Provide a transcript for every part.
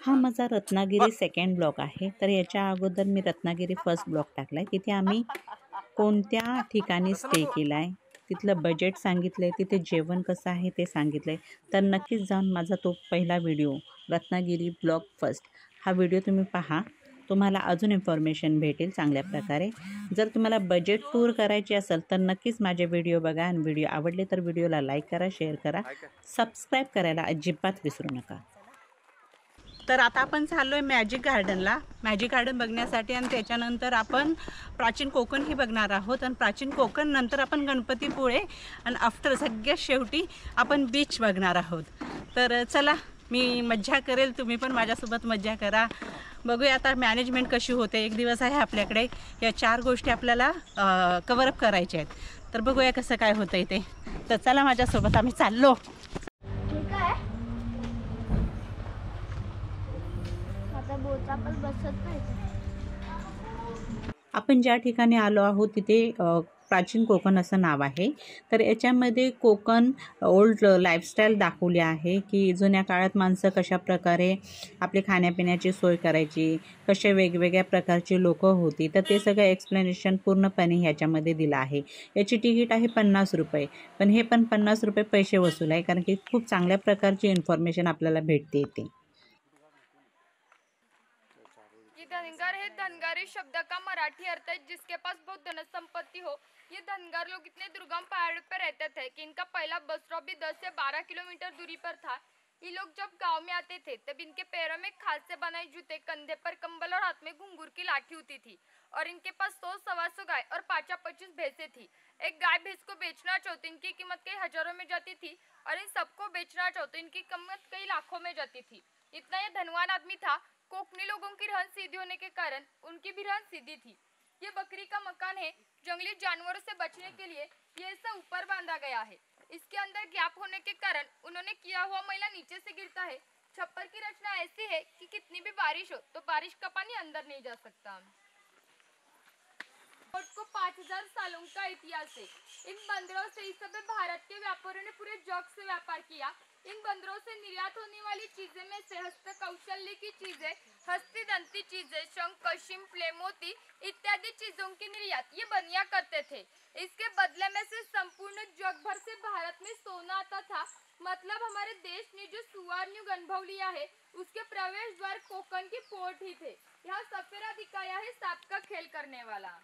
हा माझा Ratnagiri second blog आहे। तर याच्या अगोदर मी रत्नागिरी फर्स्ट ब्लॉग टाकला आहे। तिथे आम्ही कोणत्या ठिकाणी स्टे केला आहे, तिथलं बजेट सांगितलं आहे, तिथे जेवण कसं आहे ते सांगितलं आहे। तर नक्कीच जाऊन माझा तो पहिला व्हिडिओ रत्नागिरी ब्लॉग फर्स्ट हा व्हिडिओ तुम्ही पहा, तुम्हाला अजून इन्फॉर्मेशन भेटेल चांगल्या प्रकारे। जर तुम्हाला बजेट टूर करायची असेल तर नक्कीच माझे व्हिडिओ बघा आणि व्हिडिओ आवडले तर व्हिडिओला लाईक करा, शेअर करा, सबस्क्राईब करायला अजिबात विसरू नका। तर आता आपण चाललोय मॅजिक गार्डनला, मॅजिक गार्डन बघण्यासाठी आणि त्याच्यानंतर आपण प्राचीन कोकण ही बघणार आहोत आणि प्राचीन कोकण नंतर आपण गणपतीपुळे आणि आफ्टर सगळ्यात शेवटी आपण बीच बघणार आहोत। तर चला मी मज्जा करेल, तुम्ही पण माझ्यासोबत मज्जा करा। बघूया आता मॅनेजमेंट कशी होते। एक दिवस आहे आपल्याकडे, या 4 गोष्टी आपल्याला कव्हरअप करायच्या आहेत। तर बघूया कसं काय होतंय ते। तर चला माझ्यासोबत, आम्ही चाललो। आपण ज्या ठिकाणी आलो आहोत तिथे प्राचीन कोकण असं नाव आहे। तर याच्यामध्ये कोकण ओल्ड लाईफस्टाईल दाखवली आहे की जुन्या काळात माणसं कशा प्रकारे आपली खाण्यापिण्याची सोय करायची, कसे वेगवेगळ्या प्रकारची लोक होती, तर ते सगळं एक्सप्लेनेशन पूर्णपणे ह्याच्यामध्ये दिलं आहे। याची तिकीट आहे 50 रुपये, पण हे पण 50 रुपये पैसे वसूल आहे, कारण की खूप चांगल्या प्रकारची इन्फॉर्मेशन आपल्याला भेटते येते। धनगर है धनगारी शब्द का मराठी अर्थ है जिसके पास बहुत धन संपत्ति हो। ये धनगर लोग इतने दुर्गम पहाड़ पर रहते थे कि इनका पहला बस स्टॉप भी 10 से 12 किलोमीटर दूरी पर था। ये लोग जब गांव में आते थे तब इनके पैरों में खाल से बनाए जूते, कंधे पर कंबल और हाथ में घुंघरू की लाठी होती थी और इनके पास 100-125 गाय और 5-25 भैंसे थी। एक गाय भैंस को बेचना चाहते इनकी कीमत कई हजारों में जाती थी और इन सबको बेचना चाहते इनकी कीमत कई लाखों में जाती थी। इतना ये धनवान आदमी था। कोकनी लोगों की रहन सीधी होने के कारण उनकी भी रहन सीधी थी। ये बकरी का मकान है। जंगली जानवरों से बचने के लिए ये ऐसा ऊपर बांधा गया है। इसके अंदर गैप होने के कारण उन्होंने किया हुआ मैला नीचे से गिरता है। छप्पर की रचना ऐसी है कि कितनी भी बारिश हो तो बारिश का पानी अंदर नहीं जा सकता। कोट को 5000 सालों का इतिहास है। इन बंदरों से इस समय भारत के व्यापारियों ने पूरे जग से व्यापार किया। इन बंदरों से निर्यात होने वाली चीजें में से हस्त कौशल्य की चीजें, हस्ती दंती चीजें, शंख, शिंपले, मोती इत्यादि चीजों की निर्यात ये बनिया करते थे। इसके बदले में से संपूर्ण जग भर से भारत में सोना आता था। मतलब हमारे देश ने जो सुवर्ण अनुभव लिया है उसके प्रवेश द्वार कोकण की पोर्ट ही थे। यहाँ सफेरा दिखाया है सांप का खेल करने वाला।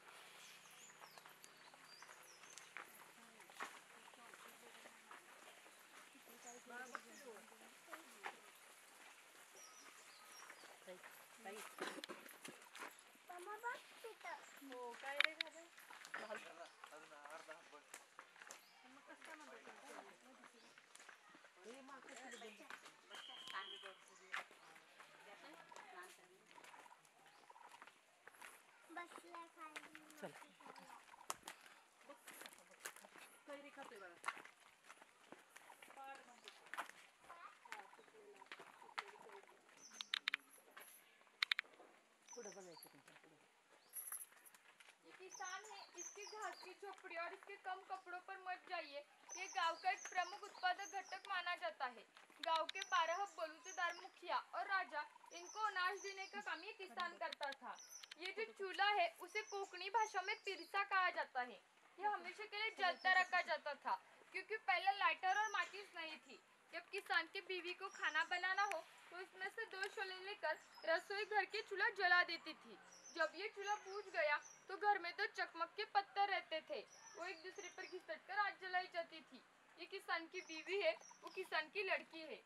किसान है, इसकी घास की झोपड़ी और इसके कम कपड़ों पर मत जाइए। ये गांव का एक प्रमुख उत्पादक घटक माना जाता है। गांव के 12 बलूतेदार मुखिया और राजा इनको अनाज देने का काम ये किसान करता था। ये जो चूल्हा है उसे कोकणी भाषा में तिरसा कहा जाता है। यह हमेशा के लिए जलता रखा जाता था क्योंकि पहले लाइटर और माचिस नहीं थी। जब किसान की बीवी को खाना बनाना हो तो इसमें से 2 शोले लेकर रसोई घर के चूल्हा जला देती थी। जब ये चूल्हा बुझ गया तो घर में तो चकमक के पत्थर रहते थे, वो एक दूसरे पर घिसट कर आग जलाई जाती थी। ये किसान की बीवी है, वो किसान की लड़की है।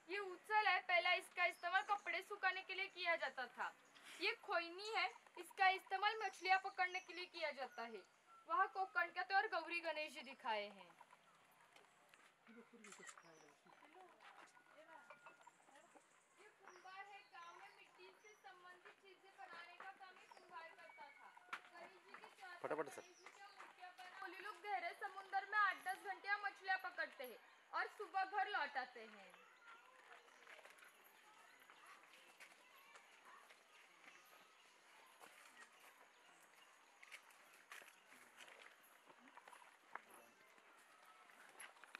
ये उछल है, पहला इसका इस्तेमाल कपड़े सुखाने के लिए किया जाता था। ये खोइनी है, इसका इस्तेमाल मछलियाँ पकड़ने के लिए किया जाता है। वहाँ कोकण का त्योहार गौरी गणेश जी दिखाए हैं। ये कुंभार है, गांव में मिट्टी से संबंधित चीजें बनाने का काम ये कुंभार करता था। गणेश जी के त्योहार पर गणेश जी की मूर्तियां बना लोग गहरे समुद्र में 8-10 घंटे मछलियां पकड़ते हैं और सुबह घर लौट आते हैं।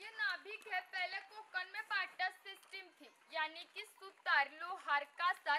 ये नाभिक है। पहले कोकण में पाटा सिस्टम थी, यानी कि सुतार लोहार कासा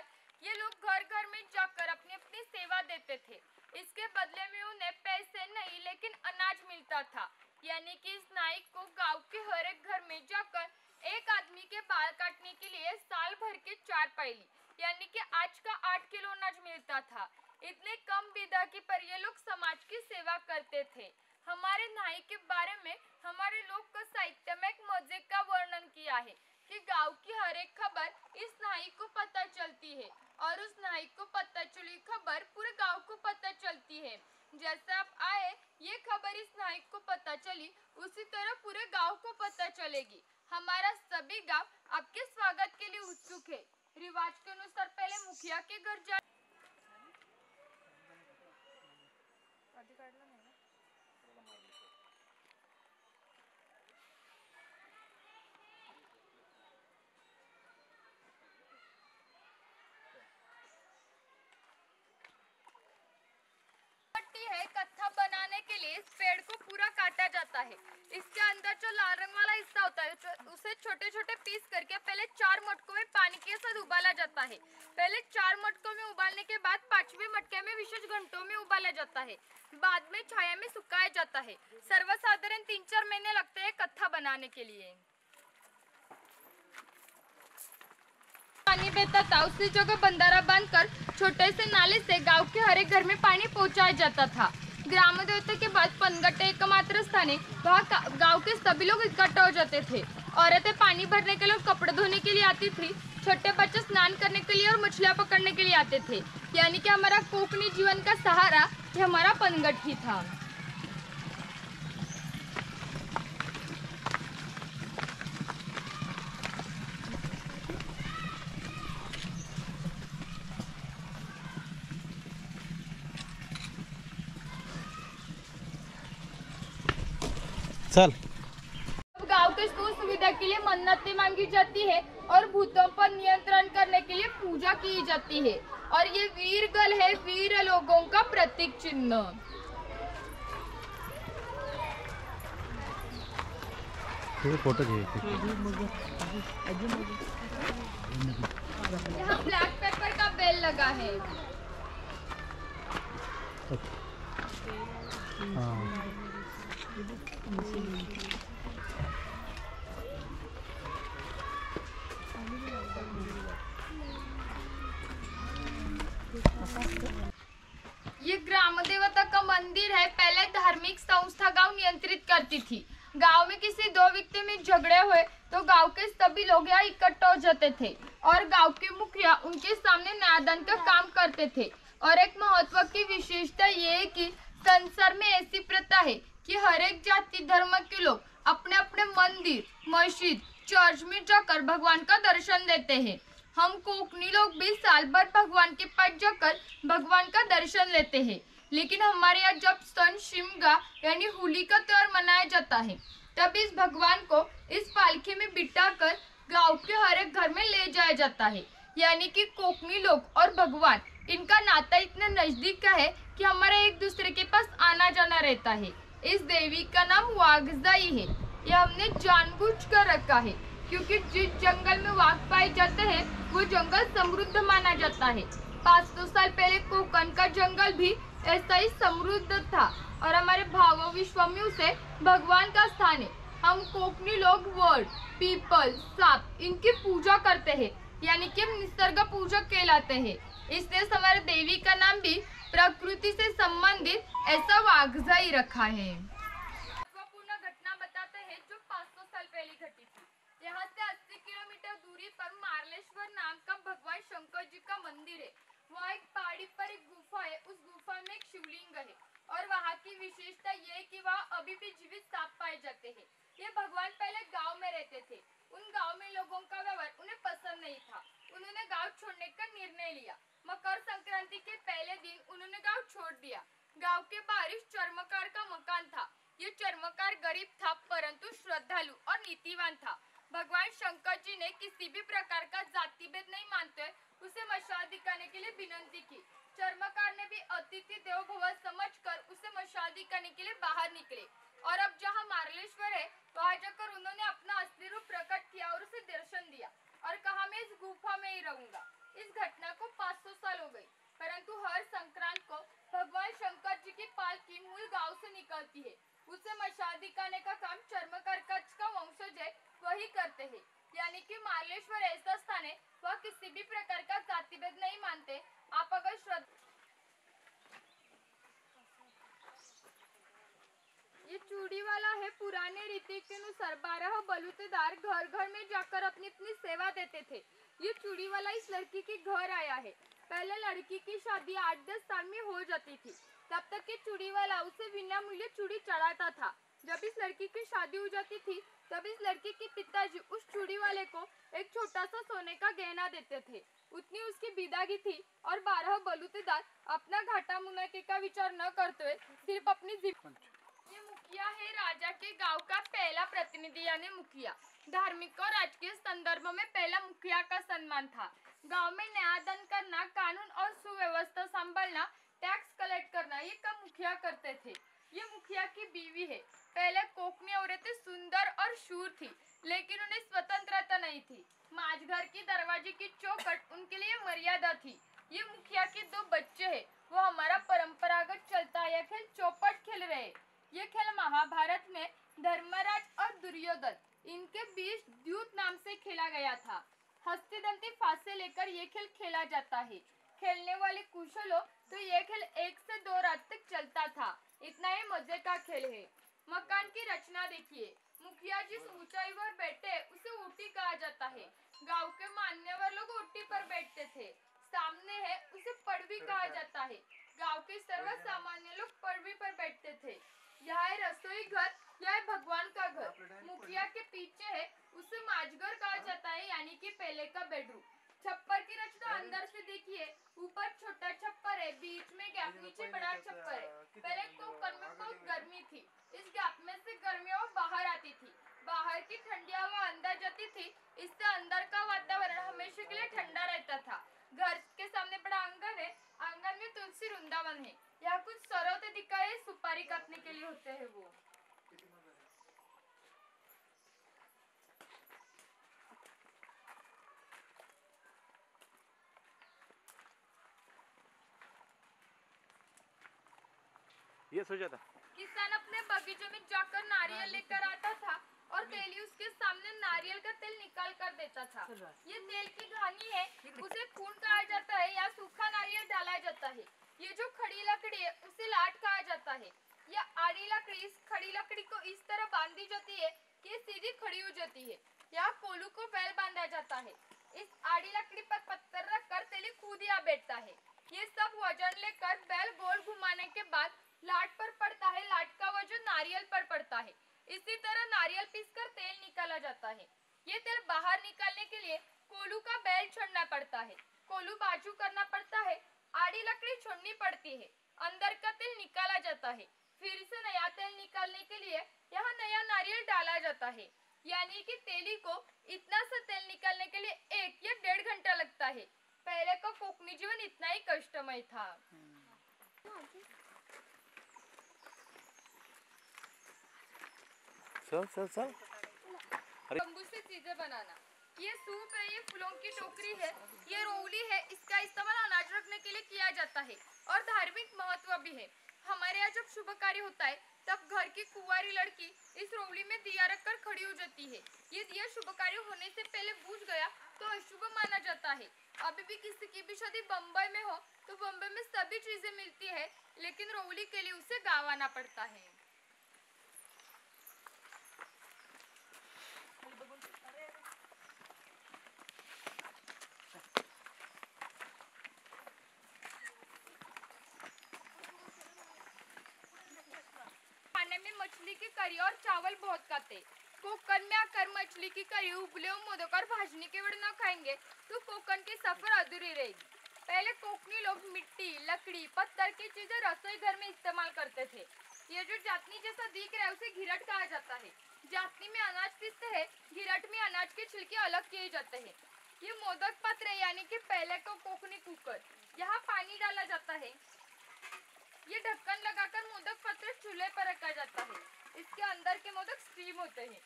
4 पैली यानी कि आज का 8 किलो अनाज मिलता था। इतने कम विदा की पर ये लोग समाज की सेवा करते थे। हमारे नाई के बारे में हमारे लोक साहित्य में एक मजे का वर्णन किया है कि गांव की हर एक खबर इस नाई को पता चलती है और उस नाई को पता चली खबर पूरे गांव को पता चलती है। जैसे आप आए ये खबर इस नाई को पता चली उसी तरह पूरे गांव को पता चलेगी। हमारा सभी गांव आपके स्वागत के लिए उत्सुक है। रिवाज के अनुसार पहले मुखिया के घर जा है। कत्था बनाने के लिए इस पेड़ को पूरा काटा जाता है। इसके अंदर जो लाल रंग वाला हिस्सा होता है उसे छोटे छोटे पीस करके पहले 4 मटकों में पानी के साथ उबाला जाता है। पहले 4 मटकों में उबालने के बाद 5वें मटके में विशेष घंटों में उबाला जाता है। बाद में छाया में सुखाया जाता है। सर्वसाधारण 3-4 महीने लगते हैं कत्था बनाने के लिए। पानी बहता था उसी जगह बंधारा बांधकर छोटे से नाले से गांव के हर एक घर में पानी पहुंचाया जाता था। ग्राम देवता के बाद पनगट्टे एकमात्र स्थान है, वहाँ गांव के सभी लोग इकट्ठा हो जाते थे। औरतें पानी भरने के लिए और कपड़े धोने के लिए आती थी। छोटे बच्चे स्नान करने के लिए और मछलियां पकड़ने के लिए आते थे। यानी कि हमारा कोकनी जीवन का सहारा ये हमारा पनगट ही था। चल गांव के सुख सुविधा के लिए मन्नतें मांगी जाती है और भूतों पर नियंत्रण करने के लिए पूजा की जाती है। और ये वीरगल है वीर लोगों का प्रतीक चिन्ह। फोटो यहाँ ब्लैक पेपर का बेल लगा है। ये ग्राम देवता का मंदिर है। पहले धार्मिक संस्था गांव नियंत्रित करती थी। गांव में किसी 2 व्यक्ति में झगड़े हुए तो गांव के सभी लोग यहाँ इकट्ठा हो जाते थे और गांव के मुखिया उनके सामने न्यायदान का काम करते थे। और एक महत्व की विशेषता ये है कि संसार में ऐसी प्रथा है कि हर एक जाति धर्म के लोग अपने अपने मंदिर मस्जिद चर्च में जाकर भगवान का दर्शन देते हैं। हम कोकनी लोग भी साल भर भगवान के पास जाकर भगवान का दर्शन लेते हैं। लेकिन हमारे यहाँ जब सन शिमगा यानी होली का त्योहार मनाया जाता है तब इस भगवान को इस पालकी में बिठाकर गांव के हर एक घर में ले जाया जाता है। यानी कि कोकनी लोग और भगवान इनका नाता इतना नजदीक का है कि हमारा एक दूसरे के पास आना जाना रहता है। इस देवी का नाम वाघजाई है। यह हमने जानबूझ कर रखा है क्योंकि जिस जंगल में वाघ पाए जाते हैं वो जंगल समृद्ध माना जाता है। 500 साल पहले कोकण का जंगल भी ऐसा ही समृद्ध था और हमारे भावों विश्वामियों से भगवान का स्थान है। हम कोकनी लोग वर्ड पीपल सांप इनकी पूजा करते हैं यानी कि हम निसर्ग पूजक कहलाते हैं। इसलिए हमारे देवी का नाम भी प्रकृति से संबंधित ऐसा वाघजाई रखा है। महत्वपूर्ण घटना बताते हैं जो 500 साल पहले घटी थी। यहाँ से 80 किलोमीटर दूरी पर मार्लेश्वर नाम का भगवान शंकर जी का मंदिर है। वहाँ एक पहाड़ी पर एक गुफा है। उस गुफा में एक शिवलिंग है और वहाँ की विशेषता ये है कि वहाँ अभी भी जीवित सांप पाए जाते हैं। ये भगवान पहले गांव में रहते थे। उन गांव में लोगों का व्यवहार उन्हें पसंद नहीं था। उन्होंने गांव छोड़ने का निर्णय लिया। मकर संक्रांति के पहले दिन उन्होंने गांव छोड़ दिया। गांव के बाहर चर्मकार का मकान था। ये चर्मकार गरीब था परंतु श्रद्धालु और नीतिवान था। भगवान शंकर जी ने किसी भी प्रकार का जाति भेद नहीं मानते उसे मशाल दिखाने के लिए विनंती की। चर्मकार ने भी अतिथि देवो भव समझकर उसे मशाल दिखाने के लिए बाहर निकले और अब जहाँ मार्लेश्वर है वहाँ जाकर उन्होंने अपना असली रूप प्रकट किया और उसे दर्शन दिया और कहा मैं इस गुफा में ही रहूंगा। इस घटना को 500 साल हो गई परंतु हर संक्रांत को भगवान शंकर जी की पालकी मूल गांव से निकलती है। उसे मशाल दिखाने का काम चर्मकार का वंशज है वही करते हैं। यानी कि मार्लेश्वर ऐसा स्थान है वह किसी किसी भी प्रकार का जातिभेद नहीं मानते। आप अगर श्रद्धा ये चूड़ी वाला है। पुराने रीति के अनुसार 12 बलूतेदार घर घर में जाकर अपनी अपनी सेवा देते थे। ये चूड़ी वाला इस लड़की के घर आया है। पहले लड़की की शादी 8-10 साल में हो जाती थी, तब तक ये चूड़ी वाला उसे बिना मूल्य चूड़ी चढ़ाता था। जब इस लड़की की शादी हो जाती थी, तब इस लड़की के पिताजी उस चूड़ी वाले को एक छोटा सा सोने का गहना देते थे। उतनी उसकी बिदागी थी और 12 बलूतेदार अपना घाटा मुनाफे का विचार न करते हुए सिर्फ अपनी ये मुखिया है राजा के गांव का पहला प्रतिनिधि यानी मुखिया। धार्मिक और राजकीय संदर्भ में पहला मुखिया का सम्मान था। गांव में न्यायदान करना, कानून और सुव्यवस्था संभालना, टैक्स कलेक्ट करना ये काम मुखिया करते थे। ये मुखिया की बीवी है। पहले कोकनी औरतें सुंदर और शूर थी, लेकिन उन्हें स्वतंत्रता नहीं थी। माझघर की दरवाजे की चौखट उनके लिए मर्यादा थी। ये मुखिया के 2 बच्चे हैं। वो हमारा परंपरागत चलता यह खेल चौपट खेल रहे। ये खेल महाभारत में धर्मराज और दुर्योधन इनके बीच द्यूत नाम से खेला गया था। हस्तिदंती फांसे लेकर ये खेल खेला जाता है। खेलने वाले कुशल हो तो ये खेल 1 से 2 रात तक चलता था। इतना ही मजे का खेल है। मकान की रचना देखिए। मुखिया जिस ऊंचाई पर बैठे उसे ऊटी कहा जाता है। गांव के मान्यवर लोग ऊटी पर बैठते थे। सामने है उसे पड़वी कहा जाता है। गांव के सर्व सामान्य लोग पड़वी पर बैठते थे। यह है रसोई घर, यह है भगवान का घर। मुखिया के पीछे है उसे माझघर कहा जाता है, यानी कि पहले का बेडरूम। छप्पर की रचना अंदर से देखिए। ऊपर छोटा छप्पर है, बीच में गैप, नीचे बड़ा छप्पर है। पहले कोकन में बहुत गर्मी थी। इस गैप में से गर्मी हवा बाहर आती थी। बाहर की ठंडी हवा अंदर जाती थी। इससे अंदर का वातावरण हमेशा के लिए ठंडा रहता था। घर के सामने बड़ा आंगन है। आंगन में तुलसी वृंदावन है। यहाँ कुछ सरोते दिखाए, सुपारी काटने के लिए होते हैं वो। ये सोचा था किसान अपने बगीचे में जाकर नारियल लेकर आता था और तेली उसके सामने नारियल का तेल निकाल कर देता था। ये तेल की घानी है, उसे खून कहा जाता है या सूखा नारियल डाला जाता है। ये जो खड़ी लकड़ी है उसे लाट कहा जाता है। यह आड़ी लकड़ी, इस खड़ी लकड़ी को इस तरह बांधी जाती है कि सीधी खड़ी हो जाती है। यहाँ कोलू को बैल बांधा जाता है। इस आड़ी लकड़ी पर पत्थर रखकर तेली खुद यहाँ बैठता है। ये सब वजन लेकर बैल गोल घुमाने के बाद लाट पर पड़ता है। लाट का वजन नारियल पर पड़ता है। इसी तरह नारियल पीसकर तेल निकाला जाता है। ये तेल बाहर निकालने के लिए कोलू का बैल छोड़ना पड़ता है। कोलू बाजू करना पड़ता है। आड़ी लकड़ी छोड़नी पड़ती है। अंदर का तेल निकाला जाता है। फिर से नया तेल निकालने के लिए यहाँ नया नारियल डाला जाता है। यानी कि तेली को इतना सा तेल निकालने के लिए 1 या 1.5 घंटा लगता है। पहले का कोकनी जीवन इतना ही कष्टमय था। चल बम्बू से चीजें बनाना। ये सूप है, ये फूलों की टोकरी है, ये रोली है। इसका इस्तेमाल अनाज रखने के लिए किया जाता है और धार्मिक महत्व भी है। हमारे यहाँ जब शुभ कार्य होता है तब घर की कुंवारी लड़की इस रोली में दिया रखकर खड़ी हो जाती है। ये दिया शुभ कार्य होने से पहले बुझ गया तो अशुभ माना जाता है। अभी भी किसी की भी शादी बम्बई में हो तो बम्बई में सभी चीजें मिलती है, लेकिन रोली के लिए उसे गाँव आना पड़ता है। खाने में मछली की करी और चावल बहुत खाते। कोकण में आकर मछली की करी, उबले हुए मोदक और भाजनी के वड़े न खाएंगे तो कोकण की सफर अधूरी रहेगी। पहले कोकणी लोग मिट्टी, लकड़ी, पत्थर की चीजें रसोई घर में इस्तेमाल करते थे। ये जो जातनी जैसा दिख रहा है उसे घिरट कहा जाता है। जातनी में अनाज पीसते हैं, घिरट में अनाज के छिलके अलग किए जाते हैं। ये मोदक पात्र है, यानी कि पहले का कोकणी कुकर। यहाँ पानी डाला जाता है। ये ढक्कन लगाकर मोदक पात्र चूल्हे पर रखा जाता है। इसके अंदर के मोदक स्टीम होते हैं।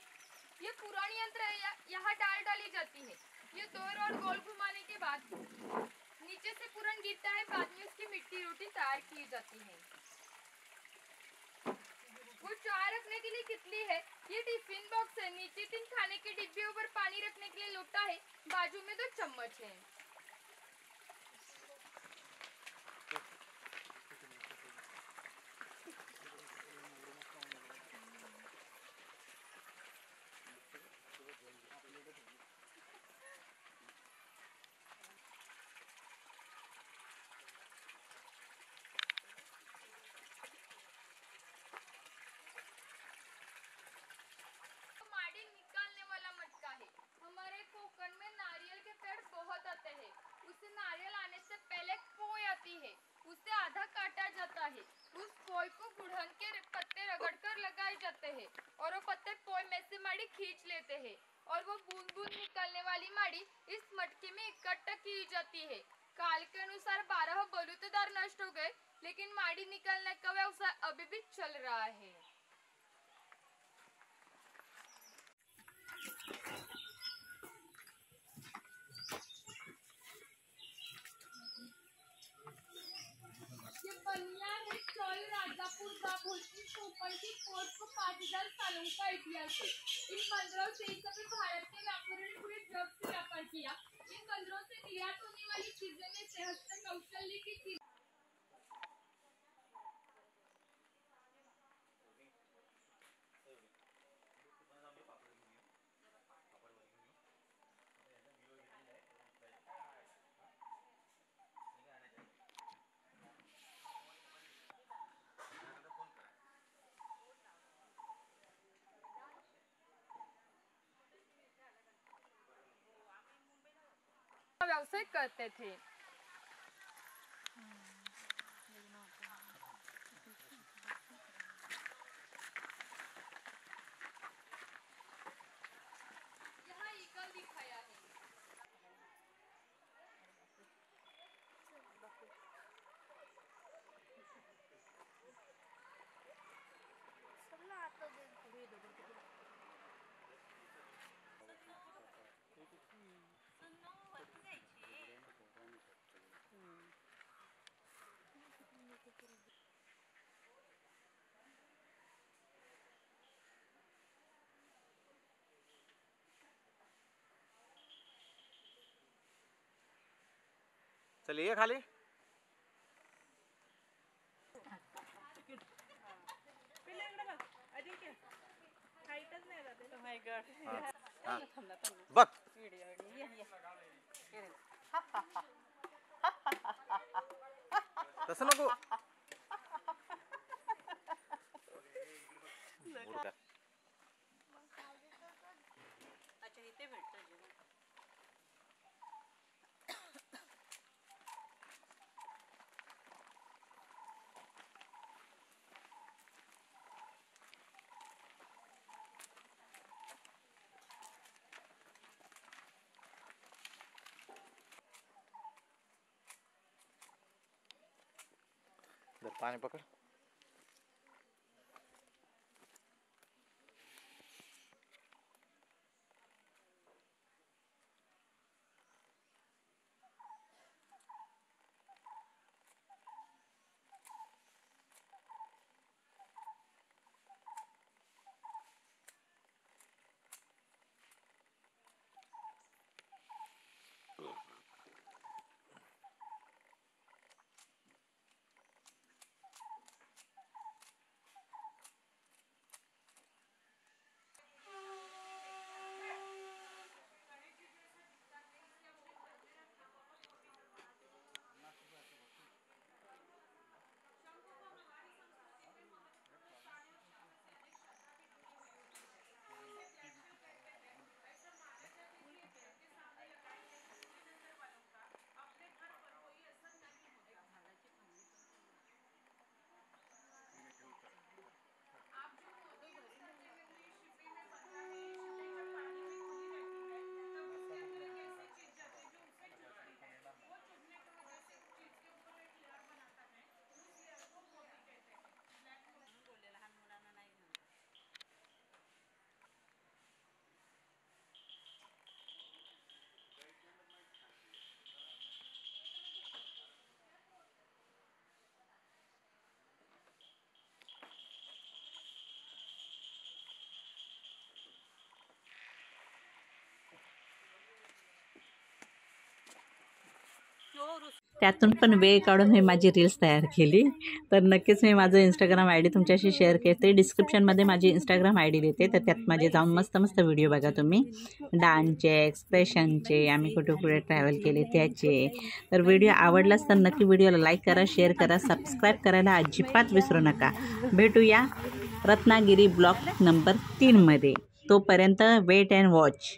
ये पुरानी यंत्र है, यहाँ दाल डाली जाती है। ये 2 रोल गोल घुमाने के बाद नीचे से पूरन गिरता है, बाद में उसकी मिट्टी रोटी तैयार की जाती है। वो चाय रखने के लिए कितली है। ये टिफिन बॉक्स है। नीचे 3 खाने के डिब्बे, ऊपर पानी रखने के लिए लोटा है, बाजू में 2 चम्मच है। अनुसार 12 बलूतेदार नष्ट हो गए, लेकिन माड़ी निकालने का व्यवसाय अभी भी चल रहा है। ये बनिया है चौल राजापुर दाभोलपुर कोपल की कोर्ट को 5000 सालों का इतिहास है। इन बंदरों से इस समय भारत के व्यापारियों ने पूरे जग से व्यापार किया। इन बंदरों से निर्यात होने वाली चीजों में से हस्तकौशल्य की चीज व्यवसाय करते थे। यहाँ ईगल दिखाया है। चलिए खाली बघ तसं नको पानी पकड़ त्यातून पण वेळ काढून मी माझी रील्स तयार केली. तर नक्कीच मी माझं इंस्टाग्राम आय डी तुमच्याशी शेअर करते. डिस्क्रिप्शनमध्ये माझी इंस्टाग्राम आय डी देते, तर त्यात माझे जाऊन मस्त मस्त व्हिडिओ बघा तुम्ही. डान्सचे, एक्सप्रेशनचे, आम्ही कुठे कुठे ट्रॅव्हल केले त्याचे. तर व्हिडिओ आवडलाच तर नक्की व्हिडिओला लाईक करा, शेअर करा, सबस्क्राईब करायला अजिबात विसरू नका. भेटूया रत्नागिरी ब्लॉग नंबर 3 मध्ये. तोपर्यंत वेट अँड वॉच.